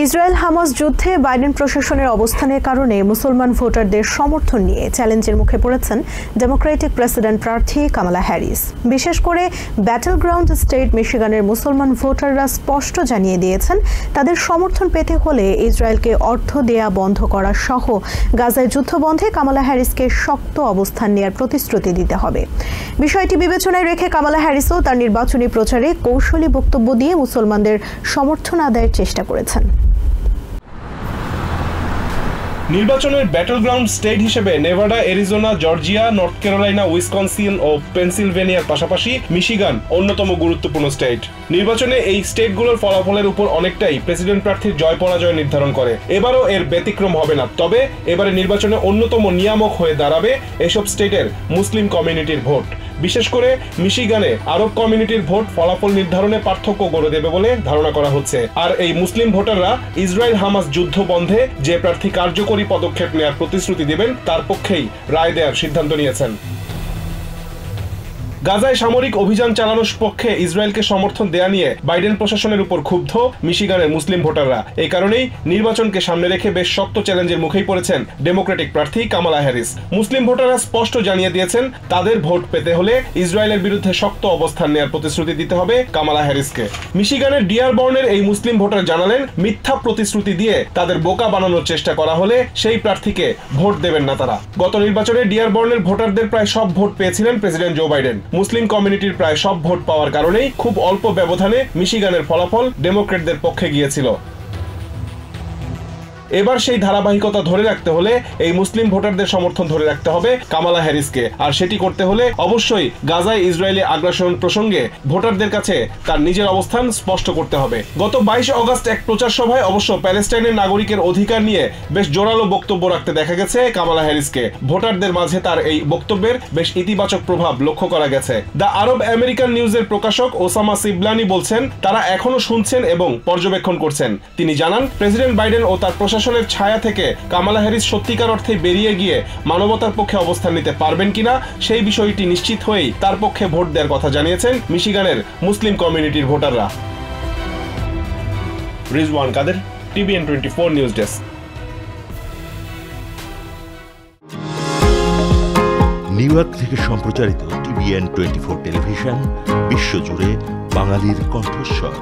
Israel Hamas যুদ্ধে Biden প্রশাসনের অবস্থানের কারণে মুসলমান ভোটারদের সমর্থন নিয়ে চ্যালেঞ্জের মুখে পড়েছেন ডেমোক্রেটিক প্রেসিডেন্ট প্রার্থী কামালা হ্যারিস। বিশেষ করে ব্যাটল গ্রাউন্ড স্টেট মিশিগানের মুসলমান ভোটাররা স্পষ্ট জানিয়ে দিয়েছেন তাদের সমর্থন পেতে হলে ইসরায়েলকে অর্থ দেয়া বন্ধ করা সহ গাজায় যুদ্ধ বন্ধে কামালা হ্যারিসকে শক্ত অবস্থান নেওয়ার প্রতিশ্রুতি দিতে হবে। বিষয়টি বিবেচনায় রেখে কামালা হ্যারিসও তার নির্বাচনী প্রচারে কৌশলী বক্তব্য দিয়ে মুসলমানদের সমর্থন আদায়ের চেষ্টা করেছেন। নির্বাচনের ব্যাটল গ্রাউন্ড স্টেট হিসেবে Nevada, Arizona, Georgia, North Carolina, Wisconsin ও পেনসিলভেনিয়ার পাশাপাশি মিশিগান অন্যতম গুরুত্বপূর্ণ স্টেট। নির্বাচনে এই স্টেটগুলোর ফলাফলের উপর অনেকটাই প্রেসিডেন্ট প্রার্থীর জয় পরাজয় নির্ধারণ করে। এবারও এর ব্যতিক্রম হবে না। তবে এবারে নির্বাচনে অন্যতম নিয়ামক হয়ে দাঁড়াবে এসব স্টেটের মুসলিম কমিউনিটির ভোট। বিশেষ করে মিশিগানে আরব কমিউনিটির ভোট ফলাফল নির্ধারণে পার্থক্য গড়ে দেবে বলে ধারণা করা হচ্ছে। আর এই মুসলিম ভোটাররা ইসরায়েল হামাস যুদ্ধ বন্ধে যে প্রার্থী কার্যকরী পদক্ষেপ নেওয়ার প্রতিশ্রুতি দেবেন তার পক্ষেই রায় দেওয়ার সিদ্ধান্ত নিয়েছেন। গাজায় সামরিক অভিযান চালানোর পক্ষে ইসরায়েলকে সমর্থন দেয়া নিয়ে বাইডেন প্রশাসনের উপর ক্ষুব্ধ মিশিগানের মুসলিম ভোটাররা। এই কারণেই নির্বাচনকে সামনে রেখে বেশ শক্ত চ্যালেঞ্জের মুখেই পড়েছেন ডেমোক্রেটিক প্রার্থী কামালা হ্যারিস। মুসলিম ভোটাররা স্পষ্ট জানিয়ে দিয়েছেন তাদের ভোট পেতে হলে ইসরায়েলের বিরুদ্ধে শক্ত অবস্থান নেওয়ার প্রতিশ্রুতি দিতে হবে কামালা হ্যারিসকে। মিশিগানের ডিয়ারবর্নের এই মুসলিম ভোটার জানালেন মিথ্যা প্রতিশ্রুতি দিয়ে তাদের বোকা বানানোর চেষ্টা করা হলে সেই প্রার্থীকে ভোট দেবেন না তারা। গত নির্বাচনে ডিয়ারবর্নের ভোটারদের প্রায় সব ভোট পেয়েছিলেন প্রেসিডেন্ট জো বাইডেন। মুসলিম কমিউনিটির প্রায় সব ভোট পাওয়ার কারণেই খুব অল্প ব্যবধানে মিশিগানের ফলাফল ডেমোক্রেটদের পক্ষে গিয়েছিল। এবার সেই ধারাবাহিকতা ধরে রাখতে হলে এই মুসলিম ভোটারদের সমর্থন ধরে রাখতে হবে কামালা হ্যারিসকে। আর সেটি করতে হলে অবশ্যই গাজায় ইসরায়েলি আগ্রাসন প্রসঙ্গে ভোটারদের কাছে তার নিজের অবস্থান স্পষ্ট করতে হবে। গত 22 অগস্ট এক প্রচার সভায় অবশ্য প্যালেস্টাইনের নাগরিকের অধিকার নিয়ে বেশ জোরালো বক্তব্য রাখতে দেখা গেছে কামালা হ্যারিসকে। ভোটারদের মাঝে তার এই বক্তব্যের বেশ ইতিবাচক প্রভাব লক্ষ্য করা গেছে। দ্য আরব আমেরিকান নিউজের প্রকাশক ওসামা সিবলানি বলছেন তারা এখনো শুনছেন এবং পর্যবেক্ষণ করছেন। তিনি জানান প্রেসিডেন্ট বাইডেন ও তার প্রশাসনের ছায়া থেকে কামালা হ্যারিস সত্যিকার অর্থে বেরিয়ে গিয়ে মানবতার পক্ষে অবস্থান নিতে পারবেন কিনা সেই বিষয়টি নিশ্চিত হয়েই তার পক্ষে ভোট দেওয়ার কথা জানিয়েছেন মিশিগানের মুসলিম কমিউনিটির ভোটাররা। রিজওয়ান কাদের, TVN 24 news desk. New York থেকে সম্প্রচারিত TVN 24 টেলিভিশন বিশ্বজুড়ে বাঙালির কণ্ঠস্বর।